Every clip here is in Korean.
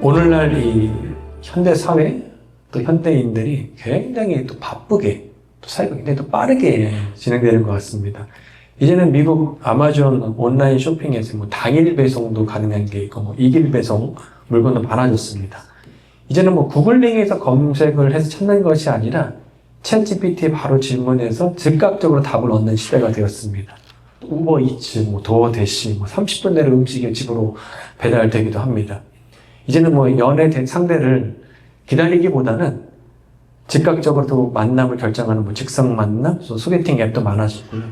오늘날 이 현대 사회 또 현대인들이 굉장히 또 바쁘게 또 사회가 굉장히 또 빠르게 진행되는 것 같습니다. 이제는 미국 아마존 온라인 쇼핑에서 뭐 당일 배송도 가능한 게 있고 뭐 2일 배송 물건도 많아졌습니다. 이제는 뭐 구글링에서 검색을 해서 찾는 것이 아니라 챗 GPT에 바로 질문해서 즉각적으로 답을 얻는 시대가 되었습니다. 우버이츠, 뭐 도어대시, 뭐 30분 내로 음식이 집으로 배달되기도 합니다. 이제는 뭐 연애 상대를 기다리기보다는 즉각적으로 만남을 결정하는 뭐 즉석 만남, 소개팅 앱도 많아졌고요.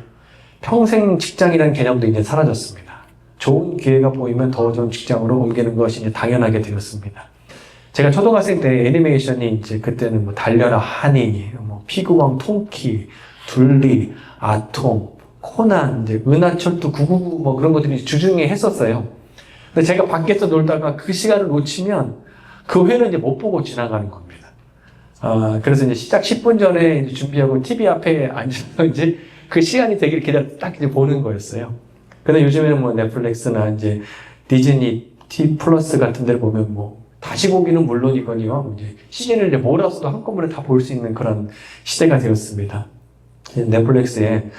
평생 직장이라는 개념도 이제 사라졌습니다. 좋은 기회가 보이면 더 좋은 직장으로 옮기는 것이 이제 당연하게 되었습니다. 제가 초등학생 때 애니메이션이 이제 그때는 뭐 달려라 하니, 뭐 피구왕 통키, 둘리, 아톰, 코난, 이제 은하철도 999 뭐 그런 것들이 주중에 했었어요. 근데 제가 밖에서 놀다가 그 시간을 놓치면 그 회는 이제 못 보고 지나가는 겁니다. 그래서 이제 시작 10분 전에 이제 준비하고 TV 앞에 앉아서 이제 그 시간이 되길 기다려 딱 이제 보는 거였어요. 근데 요즘에는 뭐 넷플릭스나 이제 디즈니 T 플러스 같은 데를 보면 뭐 다시 보기는 물론이거니와 이제 시즌을 이제 몰아서도 한꺼번에 다 볼 수 있는 그런 시대가 되었습니다. 넷플릭스에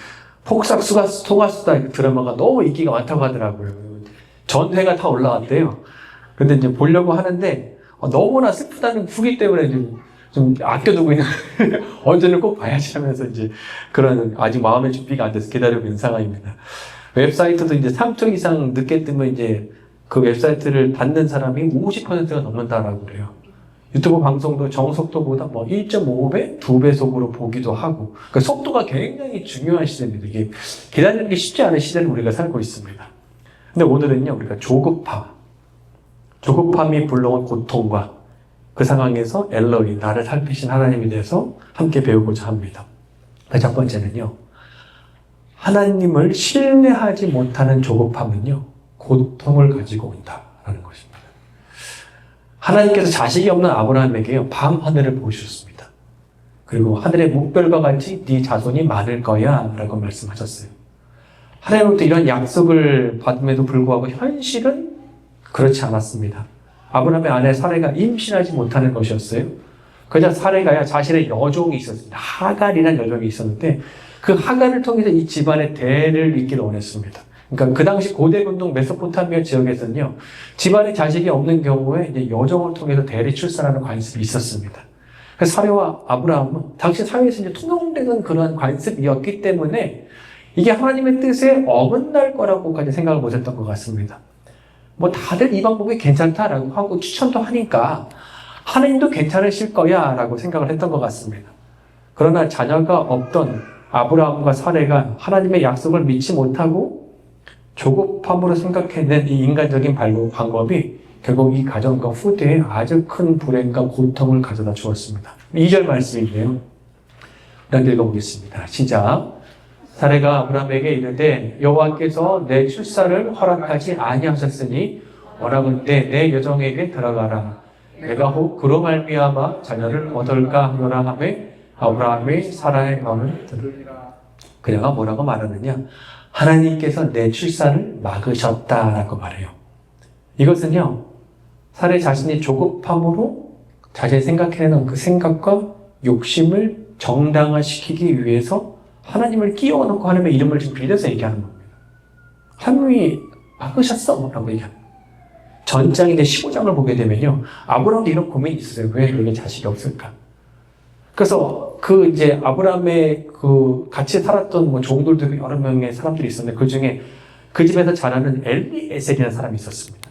폭삭 속았수다 드라마가 너무 인기가 많다고 하더라고요. 전회가 다 올라왔대요. 근데 이제 보려고 하는데 너무나 슬프다는 후기 때문에 좀 아껴두고 있는 언제는 꼭 봐야지 하면서 이제 그런 아직 마음의 준비가 안 돼서 기다리고 있는 상황입니다. 웹사이트도 이제 3초 이상 늦게 뜨면 이제 그 웹사이트를 닫는 사람이 50%가 넘는다라고 그래요. 유튜브 방송도 정속도보다 뭐 1.5배, 2배속으로 보기도 하고, 그 속도가 굉장히 중요한 시대입니다. 이게 기다리는 게 쉽지 않은 시대를 우리가 살고 있습니다. 근데 오늘은요, 우리가 조급함이 불러온 고통과 그 상황에서 엘로이, 나를 살피신 하나님에 대해서 함께 배우고자 합니다. 첫 번째는요, 하나님을 신뢰하지 못하는 조급함은요, 고통을 가지고 온다라는 것입니다. 하나님께서 자식이 없는 아브라함에게요, 밤 하늘을 보여주셨습니다. 그리고 하늘의 묵별과 같이 네 자손이 많을 거야 라고 말씀하셨어요. 하나님으로부터 이런 약속을 받음에도 불구하고 현실은 그렇지 않았습니다. 아브라함의 아내 사레가 임신하지 못하는 것이었어요. 그저 사레가야 자신의 여종이 있었습니다. 하갈이라는 여종이 있었는데 그 하갈을 통해서 이 집안의 대를 잇기를 원했습니다. 그러니까 그 당시 고대 근동 메소포타미아 지역에서는요, 집안에 자식이 없는 경우에 이제 여종을 통해서 대리 출산하는 관습이 있었습니다. 그래서 사레와 아브라함은 당시 사회에서 이제 통용되는 그런 관습이었기 때문에 이게 하나님의 뜻에 어긋날 거라고까지 생각을 못했던 것 같습니다. 뭐 다들 이 방법이 괜찮다라고 하고 추천도 하니까 하나님도 괜찮으실 거야 라고 생각을 했던 것 같습니다. 그러나 자녀가 없던 아브라함과 사레가 하나님의 약속을 믿지 못하고 조급함으로 생각해낸 이 인간적인 방법이 결국 이 가정과 후대에 아주 큰 불행과 고통을 가져다 주었습니다. 2절 말씀인데요. 우리 읽어보겠습니다. 시작. 사레가 아브라함에게 이르되 여호와께서 내 출산을 허락하지 아니하셨으니 원하건대 내 여종에게 들어가라. 내가 혹 그로 말미암아 자녀를 얻을까 하노라 하매 아브라함이 사라의 마음을 들으리라. 그녀가 뭐라고 말하느냐? 하나님께서 내 출산을 막으셨다라고 말해요. 이것은요, 사례 자신이 조급함으로 자신이 생각해내는 그 생각과 욕심을 정당화시키기 위해서 하나님을 끼워놓고 하나님의 이름을 지금 빌려서 얘기하는 겁니다. 하나님이 막으셨어 라고 얘기합니다. 전장인데 15장을 보게 되면요, 아브라함도 이런 고민이 있었어요. 왜 여기 자식이 없을까? 그래서 그 이제 아브라함의 그 같이 살았던 뭐 종들도 여러 명의 사람들이 있었는데 그 중에 그 집에서 자라는 엘리에셀이라는 사람이 있었습니다.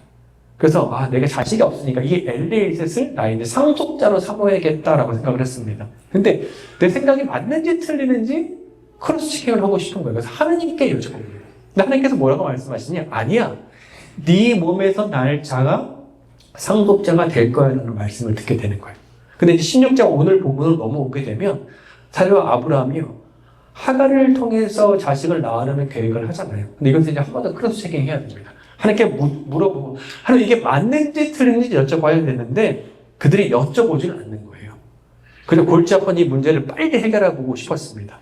그래서 내가 자식이 없으니까 이 엘리에셀을 나의 이제 상속자로 삼아야겠다라고 생각을 했습니다. 근데 내 생각이 맞는지 틀리는지 크로스 체킹을 하고 싶은 거예요. 그래서 하나님께 여쭤본 거예요. 근데 하나님께서 뭐라고 말씀하시냐? 아니야. 네 몸에서 날 자가 상속자가 될 거야라는 말씀을 듣게 되는 거예요. 근데 이제 16장 오늘 부분으로 넘어오게 되면 사례와 아브라함이요, 하갈을 통해서 자식을 낳으려는 계획을 하잖아요. 근데 이것을 이제 한 번 더 크로스 체킹 해야 됩니다. 하나님께 물어보고, 하나님 이게 맞는지 틀린지 여쭤봐야 되는데 그들이 여쭤보지는 않는 거예요. 그래서 골치 아픈 이 문제를 빨리 해결하고 싶었습니다.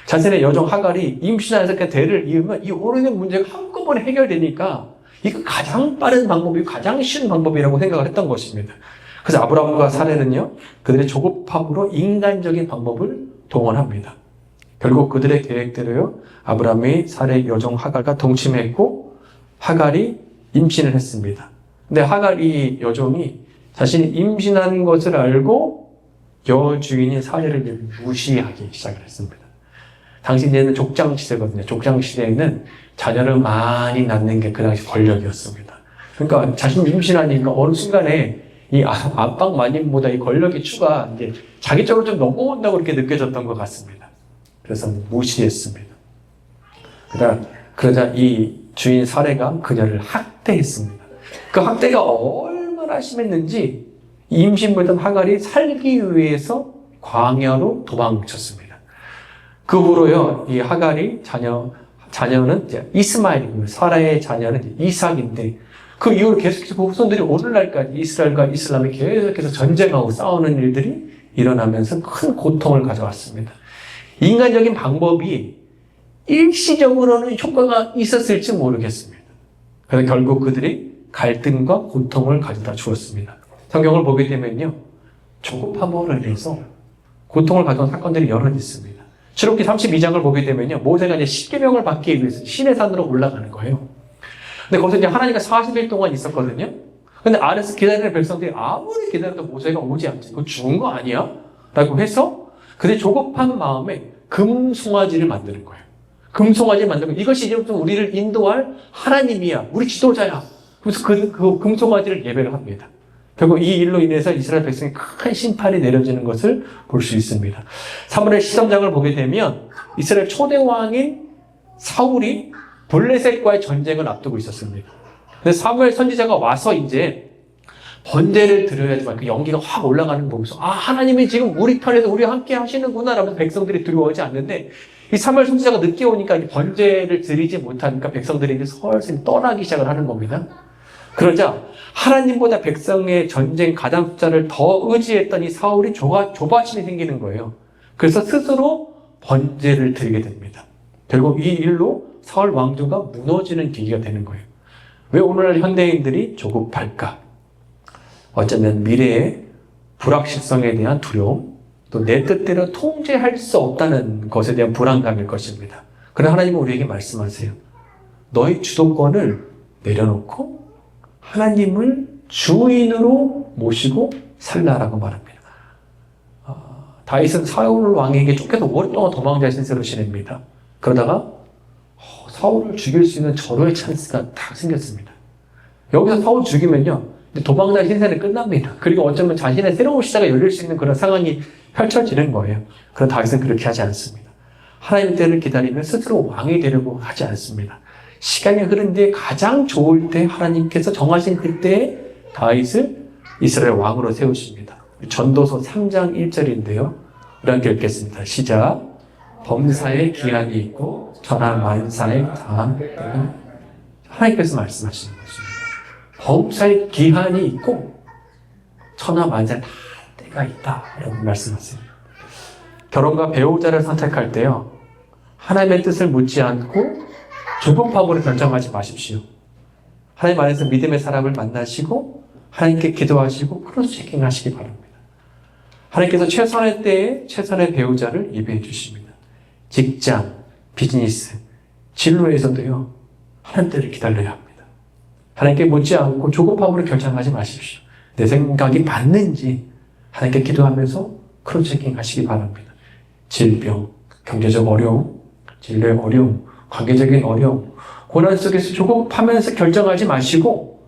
자신의 여종 하갈이 임신해서 그 대를 이으면 이 오래된 문제가 한꺼번에 해결되니까 이거 가장 빠른 방법이고 가장 쉬운 방법이라고 생각을 했던 것입니다. 그래서 아브라함과 사례는요, 그들의 조급함으로 인간적인 방법을 동원합니다. 결국 그들의 계획대로요, 아브라함이 사례 여종 하갈과 동침했고 하갈이 임신을 했습니다. 근데 하갈이 여종이 자신이 임신한 것을 알고 여주인인 사례를 무시하기 시작을 했습니다. 당시에는 족장시대거든요. 족장시대에는 자녀를 많이 낳는 게 그 당시 권력이었습니다. 그러니까 자신이 임신하니까 어느 순간에 이 안방 마님보다 이 권력의 추가 이제 자기 쪽으로 좀 넘어온다고 그렇게 느껴졌던 것 같습니다. 그래서 무시했습니다. 그러자 이 주인 사례가 그녀를 학대했습니다. 그 학대가 얼마나 심했는지 임신부였던 하갈이 살기 위해서 광야로 도망쳤습니다. 그 후로요, 이 하갈이 자녀는 이제 이스마엘이고 사라의 자녀는 이삭인데 그 이후로 계속해서 그 후손들이 오늘날까지 이스라엘과 이슬람이 계속해서 전쟁하고 싸우는 일들이 일어나면서 큰 고통을 가져왔습니다. 인간적인 방법이 일시적으로는 효과가 있었을지 모르겠습니다. 그래서 결국 그들이 갈등과 고통을 가져다 주었습니다. 성경을 보게 되면요, 조급함으로 인해서 고통을 가져온 사건들이 여러 있습니다. 출애굽기 32장을 보게 되면요, 모세가 이제 십계명을 받기 위해서 시내 산으로 올라가는 거예요. 근데 거기서 이제 하나님과 40일 동안 있었거든요. 근데 아래서 기다리는 백성들이 아무리 기다려도 모세가 오지 않지. 그거 죽은 거 아니야? 라고 해서 그들이 조급한 마음에 금송아지를 만드는 거예요. 금송아지를 만들고 이것이 이제 우리를 인도할 하나님이야. 우리 지도자야. 그래서 그 금송아지를 예배를 합니다. 결국 이 일로 인해서 이스라엘 백성이 큰 심판이 내려지는 것을 볼 수 있습니다. 사무엘 13장을 보게 되면 이스라엘 초대 왕인 사울이 블레셋과의 전쟁을 앞두고 있었습니다. 그래서 사무엘 선지자가 와서 이제 번제를 드려야지만 그 연기가 확 올라가는 거 보면서 하나님이 지금 우리 편에서 우리와 함께 하시는구나 라면서 백성들이 두려워하지 않는데 이 사무엘 선지자가 늦게 오니까 이 번제를 드리지 못하니까 백성들이 이제 서서히 떠나기 시작을 하는 겁니다. 그러자 하나님보다 백성의 전쟁 가담 숫자를 더 의지했던 이 사울이 조바심이 생기는 거예요. 그래서 스스로 번제를 드리게 됩니다. 결국 이 일로 사울 왕조가 무너지는 계기가 되는 거예요. 왜 오늘날 현대인들이 조급할까? 어쩌면 미래의 불확실성에 대한 두려움, 또 내 뜻대로 통제할 수 없다는 것에 대한 불안감일 것입니다. 그러나 하나님은 우리에게 말씀하세요. 너의 주도권을 내려놓고 하나님을 주인으로 모시고 살라라고 말합니다. 다윗은 사울 왕에게 쫓겨서 오랫동안 도망자 신세로 지냅니다. 그러다가 사울을 죽일 수 있는 절호의 찬스가 딱 생겼습니다. 여기서 사울 죽이면요, 도망자 신세는 끝납니다. 그리고 어쩌면 자신의 새로운 시대가 열릴 수 있는 그런 상황이 펼쳐지는 거예요. 그러나 다윗은 그렇게 하지 않습니다. 하나님의 때를 기다리며 스스로 왕이 되려고 하지 않습니다. 시간이 흐른 뒤에 가장 좋을 때 하나님께서 정하신 그때에 다윗을 이스라엘 왕으로 세우십니다. 전도서 3장 1절인데요. 이렇게 읽겠습니다. 시작. 범사에 기한이 있고 천하 만사에 다한 때가 하나님께서 말씀하시는 것입니다. 범사에 기한이 있고 천하 만사에 다한 때가 있다 라고 말씀하세요. 결혼과 배우자를 선택할 때요, 하나님의 뜻을 묻지 않고 조급함으로 결정하지 마십시오. 하나님 안에서 믿음의 사람을 만나시고 하나님께 기도하시고 크로스 체킹하시기 바랍니다. 하나님께서 최선의 때에 최선의 배우자를 예배해 주십니다. 직장, 비즈니스, 진로에서도요, 하나님 때를 기다려야 합니다. 하나님께 묻지 않고 조급함으로 결정하지 마십시오. 내 생각이 맞는지 하나님께 기도하면서 크로스 체킹하시기 바랍니다. 질병, 경제적 어려움, 진로의 어려움, 관계적인 어려움, 고난 속에서 조급하면서 결정하지 마시고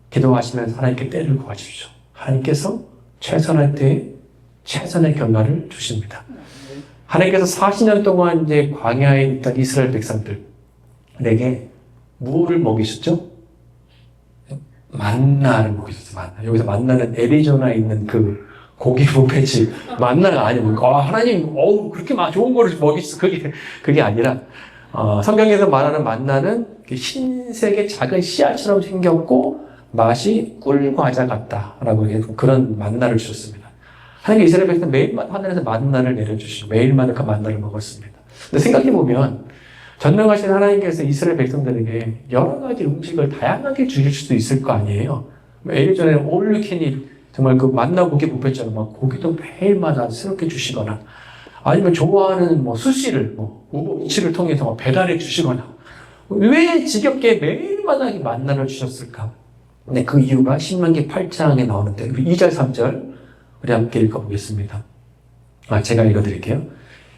기도하시면서 하나님께 때를 구하십시오. 하나님께서 최선의 때에 최선의 결과를 주십니다. 하나님께서 40년 동안 이제 광야에 있던 이스라엘 백성들에게 무엇을 먹이셨죠? 만나를 먹이셨어요. 만나. 여기서 만나는 애리조나에 있는 그 고기 뷔페집 만나가 아니고 하나님 그렇게 좋은 거를 먹이셨어. 그게 아니라 성경에서 말하는 만나는 흰색의 작은 씨앗처럼 생겼고 맛이 꿀과자 같다라고 그런 만나를 주셨습니다. 하나님 이스라엘 백성 매일마다 하늘에서 만나를 내려주시고 매일마다 그 만나를 먹었습니다. 근데 생각해보면 전능하신 하나님께서 이스라엘 백성들에게 여러 가지 음식을 다양하게 주실 수도 있을 거 아니에요. 예전에 올류캔이 정말 그 만나 고기 뷔페처럼 막 고기도 매일마다 새롭게 주시거나 아니면 좋아하는 뭐 수시를 우버이츠를 통해서 배달해 주시거나 왜 지겹게 매일마다 만나를 주셨을까? 근데 그 이유가 신명기 8장에 나오는데 2절 3절 우리 함께 읽어보겠습니다. 제가 읽어드릴게요.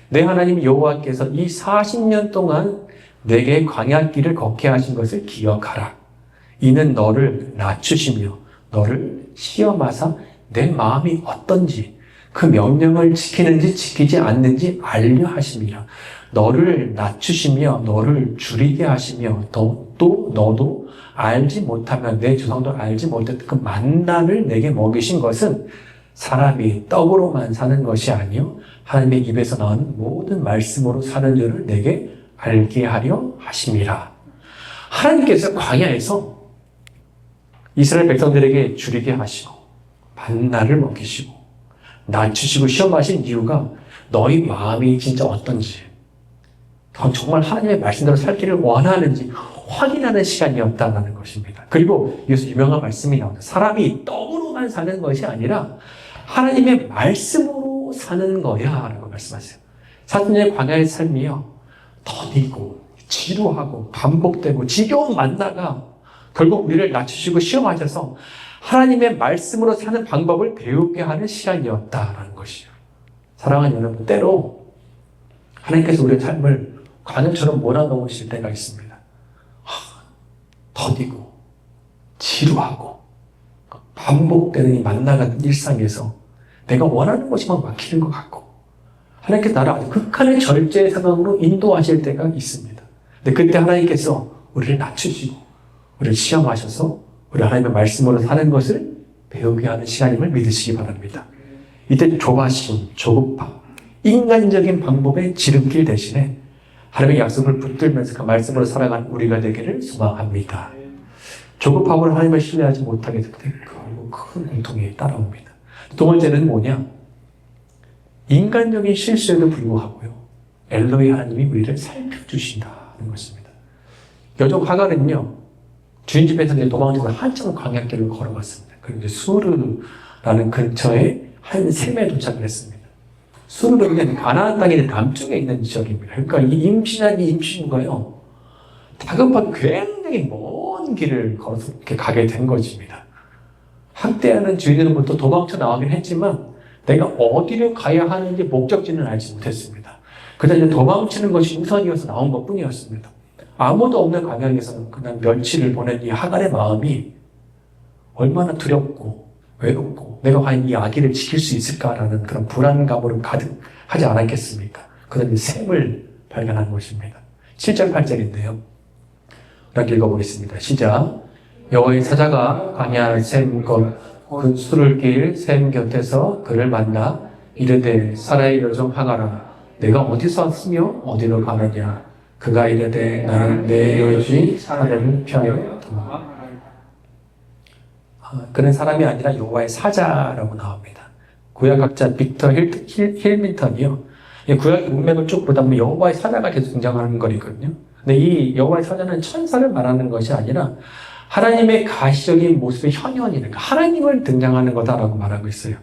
내 하나님 여호와께서 이 40년 동안 내게 광야길을 걷게 하신 것을 기억하라. 이는 너를 낮추시며 너를 시험하사 내 마음이 어떤지 그 명령을 지키는지 지키지 않는지 알려 하심이라. 너를 낮추시며 너를 줄이게 하시며 또 너도 알지 못하면 내 조상도 알지 못했던 그 만나를 내게 먹이신 것은 사람이 떡으로만 사는 것이 아니요 하나님의 입에서 나온 모든 말씀으로 사는 줄을 내게 알게 하려 하심이라. 하나님께서 광야에서 이스라엘 백성들에게 줄이게 하시고 만나를 먹이시고 낮추시고 시험하신 이유가 너희 마음이 진짜 어떤지 정말 하나님의 말씀대로 살기를 원하는지 확인하는 시간이었다는 것입니다. 그리고 여기서 유명한 말씀이 나옵니다. 사람이 떡으로만 사는 것이 아니라 하나님의 말씀으로 사는 거야 라고 말씀하세요. 40년의 광야의 삶이요 더디고 지루하고 반복되고 지겨운 만나가 결국 우리를 낮추시고 시험하셔서 하나님의 말씀으로 사는 방법을 배우게 하는 시간이었다라는 것이요. 사랑하는 여러분, 때로 하나님께서 우리의 삶을 관음처럼 몰아넣으실 때가 있습니다. 더디고 지루하고 반복되는 이 만나같은 일상에서 내가 원하는 것이만 막히는 것 같고 하나님께서 나를 아주 극한의 절제 상황으로 인도하실 때가 있습니다. 근데 그때 하나님께서 우리를 낮추시고 우리를 시험하셔서 우리 하나님의 말씀으로 사는 것을 배우게 하는 시간임을 믿으시기 바랍니다. 이때 조바심, 조급함, 인간적인 방법의 지름길 대신에 하나님의 약속을 붙들면서 그 말씀으로 살아가는 우리가 되기를 소망합니다. 조급함으로 하나님을 신뢰하지 못하게 될 때 결국 큰 고통이 따라옵니다. 두 번째는 뭐냐? 인간적인 실수에도 불구하고요. 엘로이 하나님이 우리를 살펴주신다는 것입니다. 여종 하갈은요. 주인 집에서 도망쳐서 한참 광야길을 걸어갔습니다. 그리고 수르라는 근처에 한 샘에 도착을 했습니다. 수르는 가나안 땅의 남쪽에 있는 지역입니다. 그러니까 이 임신인가요? 다급하게 굉장히 먼 길을 걸어서 이렇게 가게 된 것입니다. 학대하는 주인으로부터 도망쳐 나가긴 했지만 내가 어디를 가야 하는지 목적지는 알지 못했습니다. 그냥 이제 도망치는 것이 우선이어서 나온 것 뿐이었습니다. 아무도 없는 광야에서는 그냥 며칠을 보낸 이 하갈의 마음이 얼마나 두렵고 외롭고 내가 과연 이 아기를 지킬 수 있을까라는 그런 불안감으로 가득하지 않았겠습니까? 그런 샘을 발견한 것입니다. 7절 8절인데요. 이렇게 읽어보겠습니다. 시작. 여호와의 사자가 광야 샘 수르길 샘 곁에서 그를 만나 이르되 사라의 여종 하갈아 내가 어디서 왔으며 어디로 가느냐. 그가 이르되 나는 내 여주인 사라를 피하여 도망하라. 그는 사람이 아니라 여호와의 사자라고 나옵니다. 구약학자 빅터 힐민턴이요. 구약 문맥을 쭉 보다 보면 여호와의 사자가 계속 등장하는 거거든요. 근데 이 여호와의 사자는 천사를 말하는 것이 아니라 하나님의 가시적인 모습의 현현이니까 하나님을 등장하는 거다라고 말하고 있어요.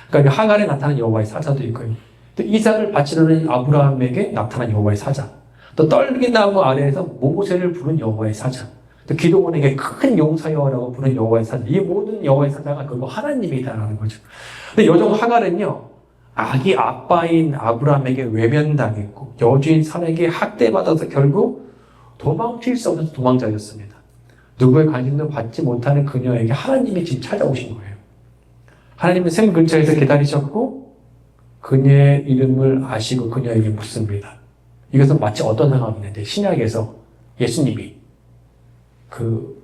그러니까 하갈에 나타난 여호와의 사자도 있고요. 또 이삭을 바치려는 아브라함에게 나타난 여호와의 사자. 또 떨긴 나무 아래에서 모세를 부른 여호와의 사자. 또 기도원에게 큰 용사여라고 부른 여호와의 사자. 이 모든 여호와의 사자가 결국 하나님이다라는 거죠. 근데 여종 하갈은요, 아기 아빠인 아브라함에게 외면당했고 여주인 사라에게 학대받아서 결국 도망칠 수 없는 도망자였습니다. 누구의 관심도 받지 못하는 그녀에게 하나님이 지금 찾아오신 거예요. 하나님은 샘 근처에서 기다리셨고 그녀의 이름을 아시고 그녀에게 묻습니다. 이것은 마치 어떤 상황이냐면 신약에서 예수님이 그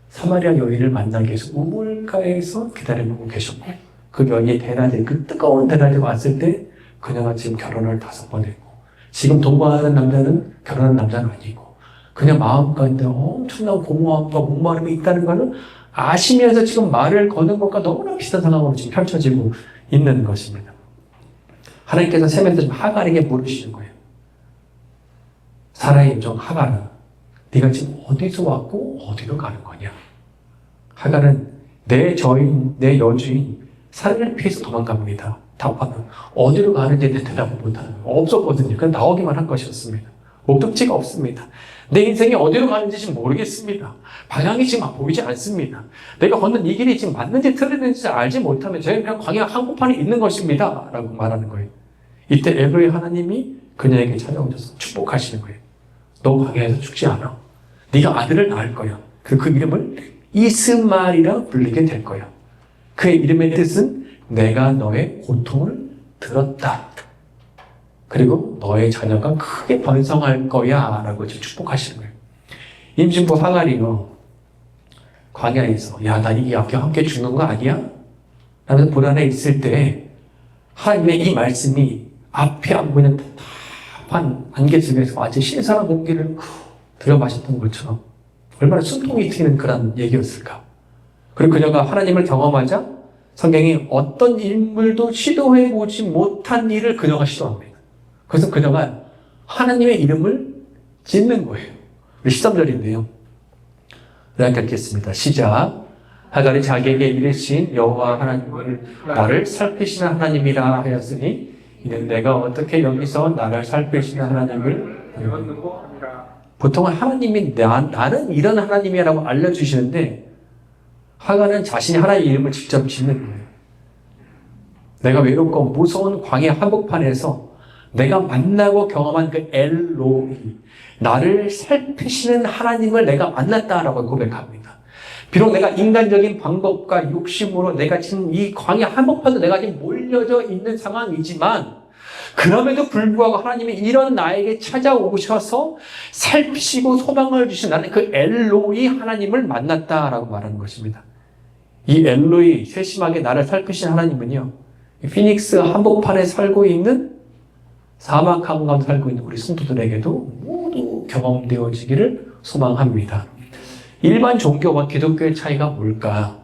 사마리아 여인을 만나기 위해서 우물가에서 기다리고 계셨고 그 여인이 대낮에 그 뜨거운 대낮에 왔을 때 그녀가 지금 결혼을 5번 했고 지금 동거하는 남자는 결혼한 남자는 아니고 그냥 마음 가운데 엄청난 공허함과 목마름이 있다는 것을 아시면서 지금 말을 거는 것과 너무나 비슷한 상황으로 지금 펼쳐지고 있는 것입니다. 하나님께서 셈에서 지금 하갈에게 물으시는 거예요. 사라의 요정 하갈아, 네가 지금 어디서 왔고 어디로 가는 거냐? 하갈은 내 저인, 내 여주인 사라를 피해서 도망갑니다. 답하면 어디로 가는지 대답을 못하는 거예요. 없었거든요. 그냥 나오기만 한 것이었습니다. 목적지가 없습니다. 내 인생이 어디로 가는지 지금 모르겠습니다. 방향이 지금 보이지 않습니다. 내가 걷는 이 길이 지금 맞는지 틀렸는지 알지 못하면 저희는 그냥 광야 한복판에 있는 것입니다. 라고 말하는 거예요. 이때 엘로이 하나님이 그녀에게 찾아오셔서 축복하시는 거예요. 너 광야에서 죽지 않아. 네가 아들을 낳을 거야. 그 이름을 이스마엘이라 불리게 될 거야. 그의 이름의 뜻은 내가 너의 고통을 들었다. 그리고 너의 자녀가 크게 번성할 거야. 라고 축복하시는 거예요. 임신부 하갈이요, 광야에서 야, 나 이 앞에 함께 죽는 거 아니야? 라면서 불안해 있을 때 하나님의 이 말씀이 앞에 안 보이는 답답한 안개 속에서 아주 신선한 공기를 들여 마셨던 것처럼 얼마나 숨통이 트이는 그런 얘기였을까. 그리고 그녀가 하나님을 경험하자 성경이 어떤 인물도 시도해보지 못한 일을 그녀가 시도합니다. 그래서 그녀가 하나님의 이름을 짓는 거예요. 13절인데요. 내가 읽겠습니다. 시작. 하갈이 자기에게 이르신 여호와 하나님을 나를 살피시는 하나님이라 하였으니 이는 내가 어떻게 여기서 나를 살피시는 하나님을 배웠는고 하니라. 보통은 하나님이 나는 이런 하나님이라고 알려주시는데 하갈은 자신이 하나님의 이름을 직접 짓는 거예요. 내가 외롭고 무서운 광야 한복판에서 내가 만나고 경험한 그 엘로이, 나를 살피시는 하나님을 내가 만났다라고 고백합니다. 비록 내가 인간적인 방법과 욕심으로 내가 지금 이 광야 한복판에 내가 지금 몰려져 있는 상황이지만 그럼에도 불구하고 하나님이 이런 나에게 찾아오셔서 살피시고 소망을 주신 나는 그 엘로이 하나님을 만났다라고 말하는 것입니다. 이 엘로이, 세심하게 나를 살피신 하나님은요, 피닉스 한복판에 살고 있는 사막 한가운데 살고 있는 우리 성도들에게도 모두 경험되어지기를 소망합니다. 일반 종교와 기독교의 차이가 뭘까?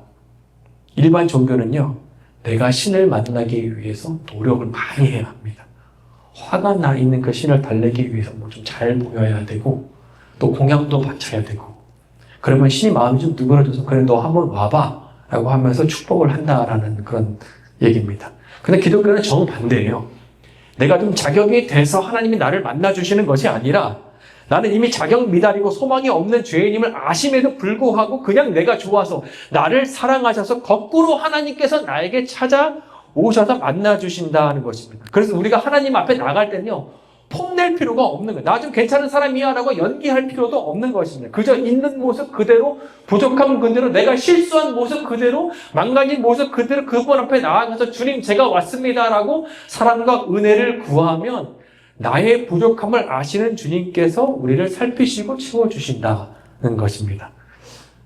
일반 종교는요, 내가 신을 만나기 위해서 노력을 많이 해야 합니다. 화가 나 있는 그 신을 달래기 위해서 뭐 좀 잘 보여야 되고, 또 공양도 바쳐야 되고, 그러면 신이 마음이 좀 누그러져서 그래 너 한번 와봐 라고 하면서 축복을 한다라는 그런 얘기입니다. 근데 기독교는 정반대예요. 내가 좀 자격이 돼서 하나님이 나를 만나주시는 것이 아니라 나는 이미 자격 미달이고 소망이 없는 죄인임을 아심에도 불구하고 그냥 내가 좋아서 나를 사랑하셔서 거꾸로 하나님께서 나에게 찾아오셔서 만나주신다는 것입니다. 그래서 우리가 하나님 앞에 나갈 때는요, 폼낼 필요가 없는 거예요. 나 좀 괜찮은 사람이야 라고 연기할 필요도 없는 것입니다. 그저 있는 모습 그대로, 부족한 그대로, 내가 실수한 모습 그대로, 망가진 모습 그대로 그분 앞에 나아가서 주님 제가 왔습니다 라고 사랑과 은혜를 구하면 나의 부족함을 아시는 주님께서 우리를 살피시고 채워주신다는 것입니다.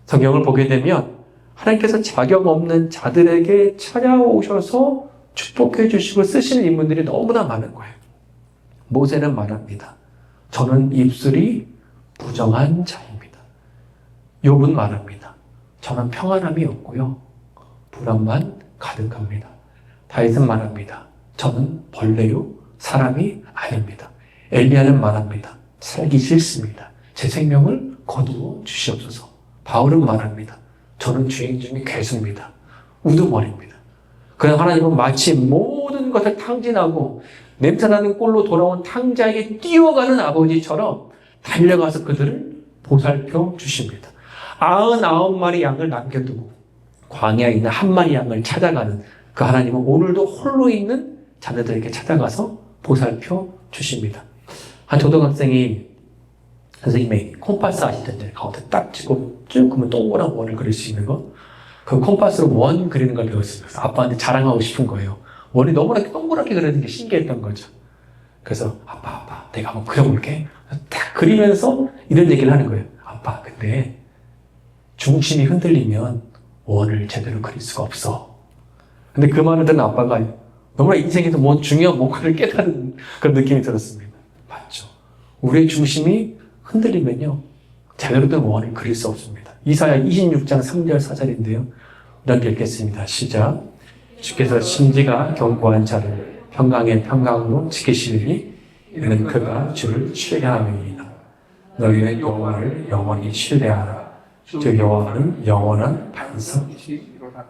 성경을 보게 되면 하나님께서 자격 없는 자들에게 찾아오셔서 축복해 주시고 쓰시는 인물들이 너무나 많은 거예요. 모세는 말합니다. 저는 입술이 부정한 자입니다. 욥은 말합니다. 저는 평안함이 없고요, 불안만 가득합니다. 다윗은 말합니다. 저는 벌레요, 사람이 아닙니다. 엘리야는 말합니다. 살기 싫습니다. 제 생명을 거두어 주시옵소서. 바울은 말합니다. 저는 주인 중에 괴수입니다. 우두머리입니다. 그러나 하나님은 마치 모든 것을 탕진하고 냄새나는 꼴로 돌아온 탕자에게 뛰어가는 아버지처럼 달려가서 그들을 보살펴 주십니다. 99마리 양을 남겨두고 광야에 있는 한 마리 양을 찾아가는 그 하나님은 오늘도 홀로 있는 자녀들에게 찾아가서 보살펴 주십니다. 한 초등학생이 선생님의 콤파스 아실 텐데 가운데 딱 찍고 쭉 그러면 동그란 원을 그릴 수 있는 거, 그 콤파스로 원 그리는 걸 배웠습니다. 아빠한테 자랑하고 싶은 거예요. 원이 너무나 동그랗게 그리는 게 신기했던 거죠. 그래서 아빠 내가 한번 그려볼게. 딱 그리면서 이런 얘기를 하는 거예요. 아빠 근데 중심이 흔들리면 원을 제대로 그릴 수가 없어. 근데 그 말을 듣는 아빠가 너무나 인생에서 뭐 중요한 뭔가를 깨달은 그런 느낌이 들었습니다. 맞죠. 우리의 중심이 흔들리면요, 제대로 된 원을 그릴 수 없습니다. 이사야 26장 3절 4절인데요. 이렇게 읽겠습니다. 시작. 주께서 심지가 견고한 자를 평강의 평강으로 지키시리니 이는 그가 주를 신뢰함이니이다. 너희는 여호와를 영원히 신뢰하라. 즉 여호와는 영원한 반석이시로다.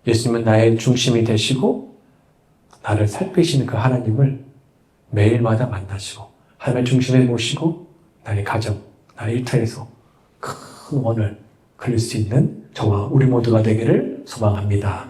예수님은 나의 중심이 되시고 나를 살피시는 그 하나님을 매일마다 만나시고 하나님의 중심에 모시고 나의 가정, 나의 일터에서 큰 원을 그릴 수 있는 저와 우리 모두가 되기를 소망합니다.